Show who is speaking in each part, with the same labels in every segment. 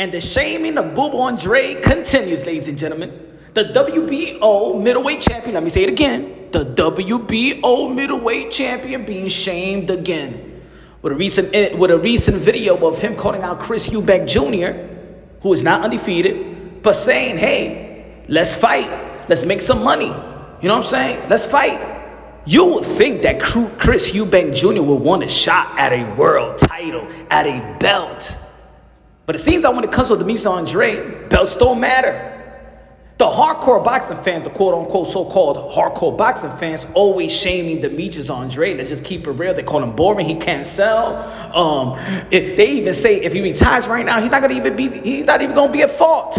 Speaker 1: And the shaming of Boo Andre continues, ladies and gentlemen. The WBO middleweight champion, let me say it again. The WBO middleweight champion being shamed again. With a recent video of him calling out Chris Eubank Jr., who is not undefeated, but saying, hey, let's fight. Let's make some money. You know what I'm saying? Let's fight. You would think that Chris Eubank Jr. would want a shot at a world title, at a belt. But it seems that when it comes to Demetrius Andrade, belts don't matter. The hardcore boxing fans, the quote-unquote so-called hardcore boxing fans, always shaming Demetrius Andrade. They just keep it real. They call him boring. He can't sell. They even say if he retires right now, he's not even going to be at fault,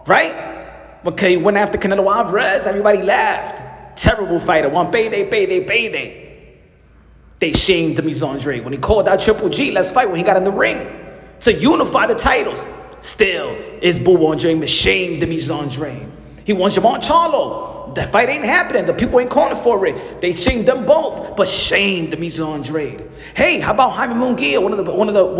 Speaker 1: right? Okay, he went after Canelo Alvarez. Everybody laughed. Terrible fighter. One payday. They shamed Demetrius Andrade. When he called out Triple G, let's fight, when he got in the ring to unify the titles. Still, is Boo Andre shamed Demetrius Andrade. He won Jamal Charlo. That fight ain't happening. The people ain't calling for it. They shamed them both, but shamed Demetrius Andrade. Hey, how about Jaime Munguia, one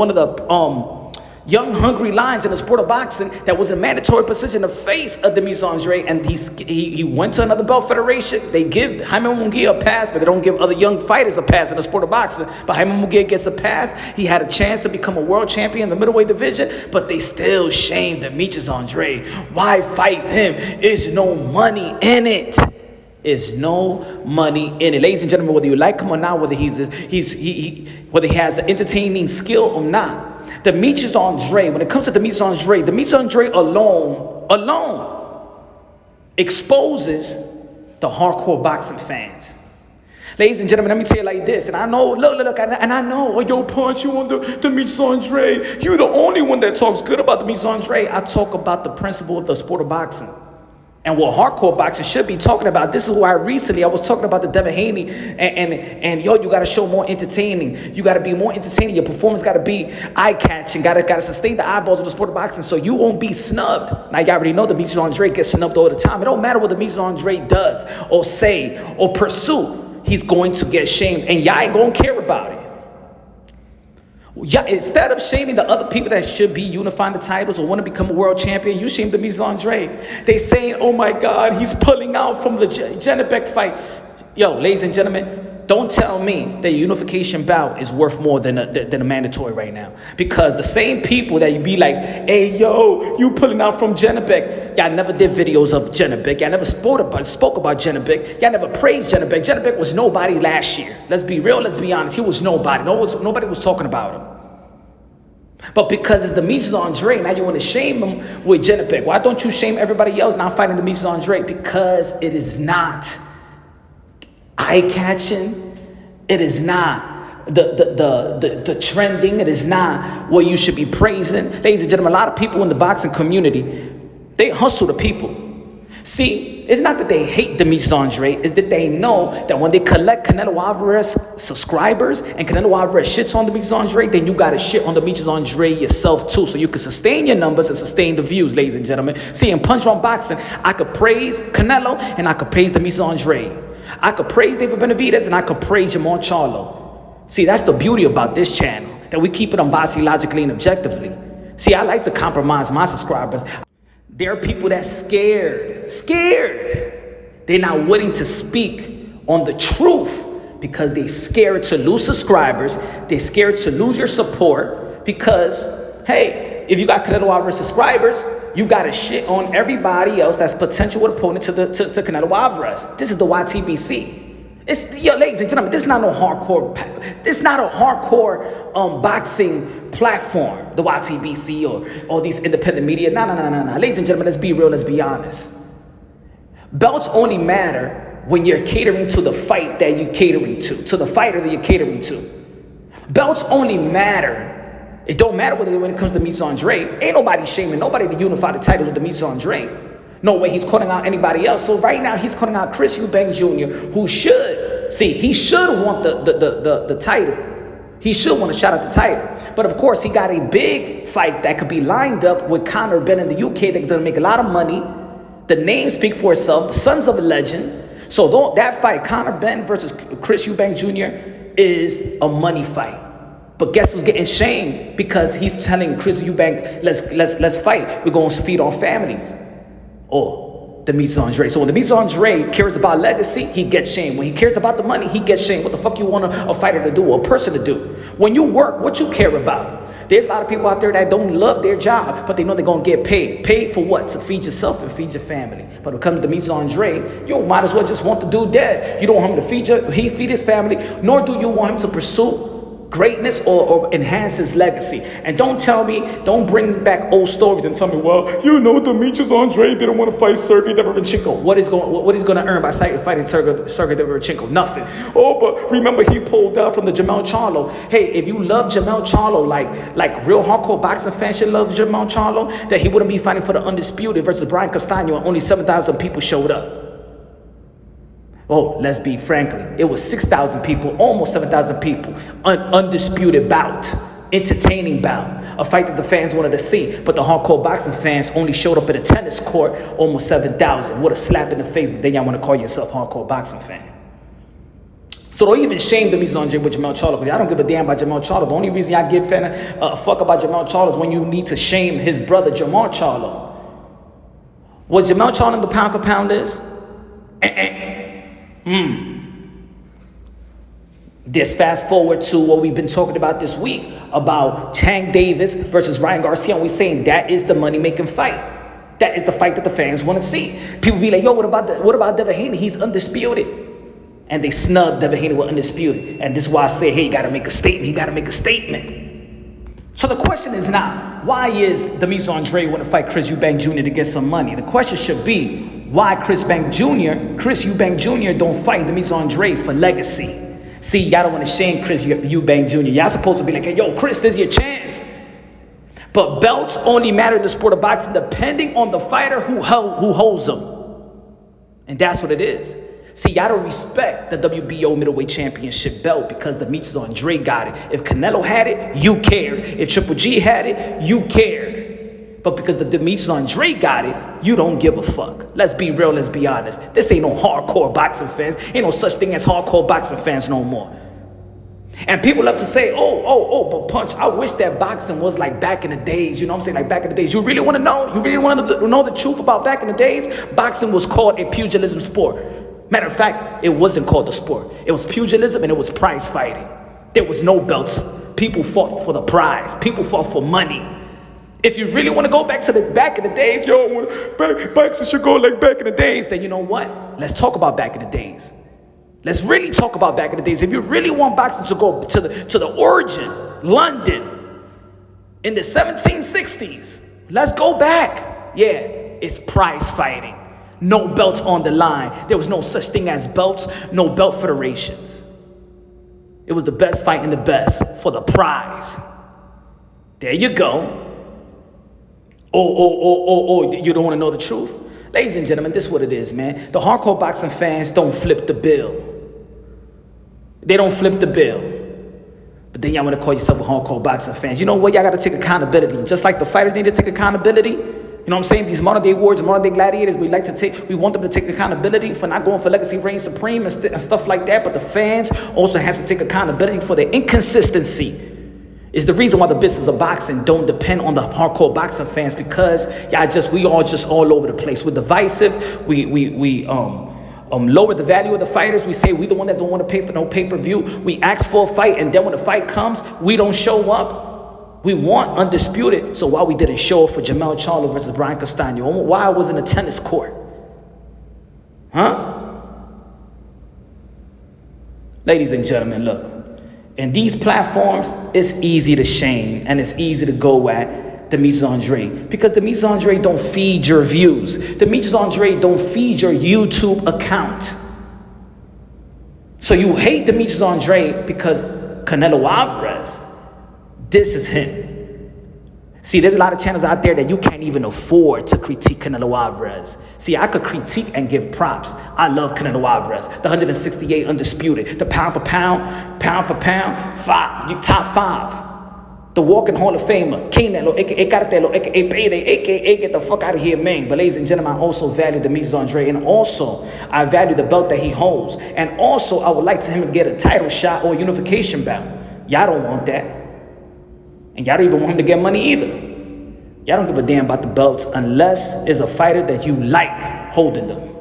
Speaker 1: of the young, hungry lions in the sport of boxing that was in a mandatory position to face of Demetrius Andrade, and he went to another belt federation. They give Jaime Munguia a pass, but they don't give other young fighters a pass in the sport of boxing. But Jaime Munguia gets a pass. He had a chance to become a world champion in the middleweight division, but they still shamed Demetrius Andrade. Why fight him? There's no money in it. Is no money in it. Ladies and gentlemen, whether you like him or not, whether he has an entertaining skill or not, Demetrius Andrade, when it comes to Demetrius Andrade alone exposes the hardcore boxing fans. Ladies and gentlemen, let me tell you like this, and I know, look, and I know, yo, Punch, you on the Demetrius Andrade, you're the only one that talks good about Demetrius Andrade. I talk about the principle of the sport of boxing. And what hardcore boxing should be talking about. This is why recently I was talking about the Devin Haney and yo, you got to show more entertaining. You got to be more entertaining. Your performance got to be eye-catching. Got to sustain the eyeballs of the sport of boxing so you won't be snubbed. Now, you already know Demetrius Andrade gets snubbed all the time. It don't matter what Demetrius Andrade does or say or pursue. He's going to get shamed, and y'all ain't going to care about it. Yeah, instead of shaming the other people that should be unifying the titles or want to become a world champion, you shame Demetrius Andrade. They saying, oh my God, he's pulling out from the Janibek fight. Yo, ladies and gentlemen, don't tell me that a unification bout is worth more than a mandatory right now. Because the same people that you be like, hey, yo, you pulling out from Janibek. Y'all never did videos of Janibek. Y'all never spoke about Janibek. Y'all never praised Janibek. Janibek was nobody last year. Let's be real. Let's be honest. He was nobody. Nobody was talking about him. But because it's Demetrius Andrade, now you want to shame him with Janibek. Why don't you shame everybody else now fighting Demetrius Andrade? Because it is not eye-catching. It is not the trending. It is not what you should be praising. Ladies and gentlemen, a lot of people in the boxing community, they hustle the people. See, it's not that they hate Demetrius Andrade, it's that they know that when they collect Canelo Alvarez subscribers and Canelo Alvarez shits on Demetrius Andrade, then you got to shit on Demetrius Andrade yourself too, so you can sustain your numbers and sustain the views, ladies and gentlemen. See, in Punch on Boxing, I could praise Canelo and I could praise Demetrius Andrade. I could praise David Benavidez and I could praise Jamal Charlo. See, that's the beauty about this channel, that we keep it unbiased, logically, and objectively. See, I like to compromise my subscribers. There are people that's scared. They're not willing to speak on the truth because they're scared to lose subscribers. They're scared to lose your support because, hey, if you got Canelo Alvarez subscribers, you got to shit on everybody else that's potential opponent to Canelo Alvarez. This is the YTBC. Ladies and gentlemen, this is not a hardcore boxing platform, the YTBC or these independent media. No. Ladies and gentlemen, let's be real, let's be honest. Belts only matter when you're catering to the fight that you're catering to the fighter that you're catering to. Belts only matter. It don't matter when it comes to Demetrius Andrade. Ain't nobody shaming nobody to unify the title with Demetrius Andrade. No way he's calling out anybody else. So right now he's calling out Chris Eubank Jr., who he should want the title. He should want a shot at the title. But of course, he got a big fight that could be lined up with Conor Benn in the UK that's going to make a lot of money. The name speaks for itself, the sons of a legend. So that fight, Conor Benn versus Chris Eubank Jr., is a money fight. But guess who's getting shamed? Because he's telling Chris Eubank, let's fight. We're going to feed our families. Or Demetrius Andrade. So when Demetrius Andrade cares about legacy, he gets shamed. When he cares about the money, he gets shamed. What the fuck you want a fighter to do or a person to do? When you work, what you care about? There's a lot of people out there that don't love their job, but they know they're going to get paid. Paid for what? To feed yourself and feed your family. But when it comes to Demetrius Andrade, you might as well just want the dude dead. You don't want him to feed his family, nor do you want him to pursue greatness or enhance his legacy. And don't bring back old stories and tell me, well, Demetrius Andrade didn't want to fight Sergey Demetrius. What is going to earn by fighting Sergey Demetrius? Nothing. Oh, but remember he pulled out from the Jamel Charlo. Hey, if you love Jamel Charlo like real hardcore boxing fans should love Jamel Charlo, that he wouldn't be fighting for the undisputed versus Brian Castano and only 7,000 people showed up. Oh, let's be frankly, it was 6,000 people, almost 7,000 people, undisputed bout, entertaining bout, a fight that the fans wanted to see, but the hardcore boxing fans only showed up at a tennis court, almost 7,000. What a slap in the face, but then y'all want to call yourself hardcore boxing fan. So don't even shame Demetrius Andrade with Jamel Charlo, because I don't give a damn about Jamel Charlo. The only reason I give a fuck about Jamel Charlo is when you need to shame his brother Jamel Charlo. Was Jamel Charlo in the pound for pound list? This fast forward to what we've been talking about this week about Tank Davis versus Ryan Garcia, and we're saying that is the money-making fight. That is the fight that the fans want to see. People be like, yo, what about Devin Haney? He's undisputed. And they snubbed Devin Haney with undisputed. And this is why I say, hey, you got to make a statement. You got to make a statement. So the question is not, why is Demetrius Andrade want to fight Chris Eubank Jr. to get some money? The question should be, why Chris Eubank Jr. don't fight Demetrius Andrade for legacy? See, y'all don't want to shame Chris Eubank Jr. Y'all supposed to be like, hey, yo, Chris, this is your chance. But belts only matter in the sport of boxing depending on the fighter who holds them. And that's what it is. See, y'all don't respect the WBO middleweight championship belt because Demetrius Andrade got it. If Canelo had it, you cared. If Triple G had it, you cared. But because the Demetrius Andrade got it, you don't give a fuck. Let's be real, let's be honest. This ain't no hardcore boxing fans. Ain't no such thing as hardcore boxing fans no more. And people love to say, but Punch, I wish that boxing was like back in the days. You know what I'm saying? Like back in the days. You really want to know? You really want to know the truth about back in the days? Boxing was called a pugilism sport. Matter of fact, it wasn't called a sport. It was pugilism and it was prize fighting. There was no belts. People fought for the prize. People fought for money. If you really want to go back to the back in the days, boxing should go like back in the days, then you know what? Let's talk about back in the days. Let's really talk about back in the days. If you really want boxing to go to the origin, London, in the 1760s, let's go back. Yeah, it's prize fighting. No belts on the line. There was no such thing as belts, no belt federations. It was the best fighting the best for the prize. There you go. You don't want to know the truth? Ladies and gentlemen, this is what it is, man. The hardcore boxing fans don't flip the bill. They don't flip the bill. But then y'all want to call yourself a hardcore boxing fans. You know what? Y'all got to take accountability. Just like the fighters need to take accountability. You know what I'm saying? These modern day warriors, modern day gladiators, we want them to take accountability for not going for legacy reign supreme and stuff like that. But the fans also has to take accountability for their inconsistency. Is the reason why the business of boxing don't depend on the hardcore boxing fans, because we all just all over the place. We're divisive. We lower the value of the fighters. We say we the one that don't want to pay for no pay-per-view. We ask for a fight, and then when the fight comes, we don't show up. We want undisputed. So why we didn't show up for Jamel Charlo versus Brian Castano? Why I was in a tennis court? Huh? Ladies and gentlemen, look. In these platforms, it's easy to shame and it's easy to go at Demetrius Andrade, because Demetrius Andrade don't feed your views. Demetrius Andrade don't feed your YouTube account. So you hate Demetrius Andrade because Canelo Alvarez, this is him. See, there's a lot of channels out there that you can't even afford to critique Canelo Alvarez. See, I could critique and give props. I love Canelo Alvarez, the 168 undisputed, the pound for pound, top five, the walking Hall of Famer, Canelo, aka Cartelo, aka Payday, aka get the fuck out of here, man. But ladies and gentlemen, I also value Demetrius Andrade, and also I value the belt that he holds, and also I would like to him to get a title shot or a unification bout. Y'all don't want that. And y'all don't even want him to get money either. Y'all don't give a damn about the belts unless it's a fighter that you like holding them.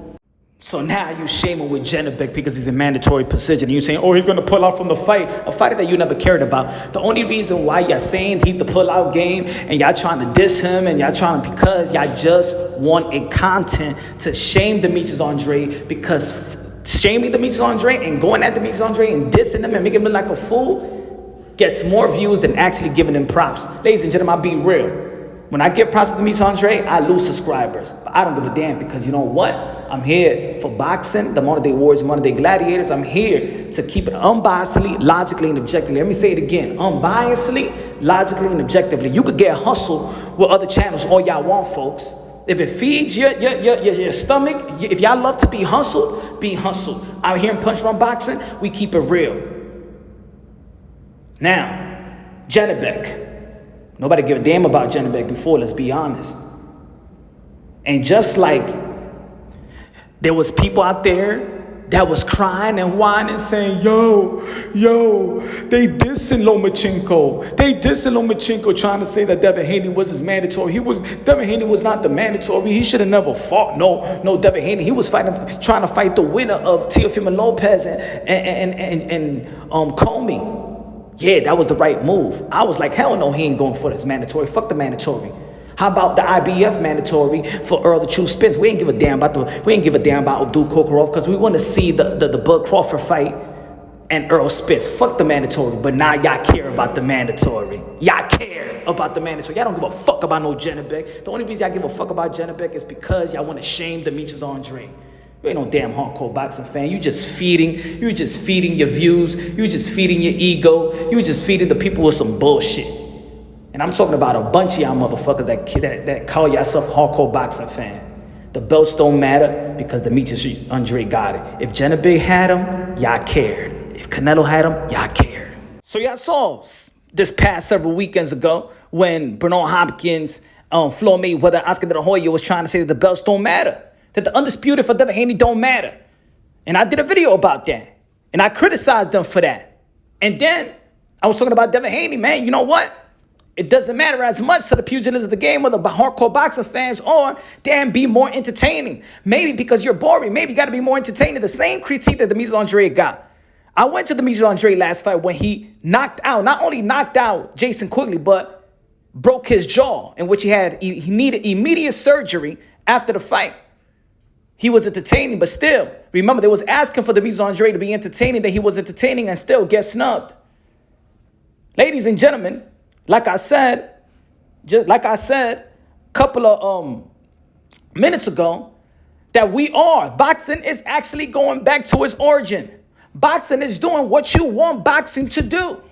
Speaker 1: So now you shaming with Janibek because he's in mandatory position. And you saying, oh, he's going to pull out from the fight. A fighter that you never cared about. The only reason why y'all saying he's the pull-out game and y'all trying to diss him and y'all trying to, because y'all just want a content to shame Demetrius Andrade, because shaming Demetrius Andrade and going at Demetrius Andrade and dissing him and making him look like a fool gets more views than actually giving him props. Ladies and gentlemen, I'll be real. When I give props to Demetrius Andrade, I lose subscribers. But I don't give a damn, because you know what? I'm here for boxing, the modern-day warriors, modern-day gladiators. I'm here to keep it unbiasedly, logically, and objectively. Let me say it again. Unbiasedly, logically, and objectively. You could get hustled with other channels all y'all want, folks. If it feeds your stomach, if y'all love to be hustled, be hustled. Out here in Punch Run Boxing, we keep it real. Now, Janibek. Nobody gave a damn about Janibek before, let's be honest. And just like there was people out there that was crying and whining, saying, yo, they dissing Lomachenko. They dissing Lomachenko, trying to say that Devin Haney was his mandatory. Devin Haney was not the mandatory. He should have never fought. No, Devin Haney. He was trying to fight the winner of Teofimo Lopez and Comey. Yeah, that was the right move. I was like, hell no, he ain't going for this mandatory. Fuck the mandatory. How about the IBF mandatory for Earl the True Spence? We ain't give a damn about Abdul Kokorov, because we want to see the Bud Crawford fight and Earl Spence. Fuck the mandatory. But now y'all care about the mandatory. Y'all care about the mandatory. Y'all don't give a fuck about no Janibek. The only reason y'all give a fuck about Janibek is because y'all want to shame Demetrius Andrade. You ain't no damn hardcore boxing fan. You just feeding your views. You just feeding your ego. You just feeding the people with some bullshit. And I'm talking about a bunch of y'all motherfuckers that call yourself hardcore boxing fan. The belts don't matter because Demetrius Andrade got it. If Janibek had him, y'all cared. If Canelo had him, y'all cared. So y'all saw this past several weekends ago when Bernard Hopkins, Floyd Mayweather, Oscar De La Hoya was trying to say that the belts don't matter. That the undisputed for Devin Haney don't matter. And I did a video about that. And I criticized them for that. And then I was talking about Devin Haney, man. You know what? It doesn't matter as much to the pugilists of the game or the hardcore boxing fans, or damn, be more entertaining. Maybe because you're boring. Maybe you got to be more entertaining. The same critique that Demetrius Andrade got. I went to Demetrius Andrade last fight when he not only knocked out Jason Quigley, but broke his jaw, in which he needed immediate surgery after the fight. He was entertaining, but still, remember, they was asking for Demetrius Andrade to be entertaining, that he was entertaining and still get snubbed. Ladies and gentlemen, like I said a couple of minutes ago, that boxing is actually going back to its origin. Boxing is doing what you want boxing to do.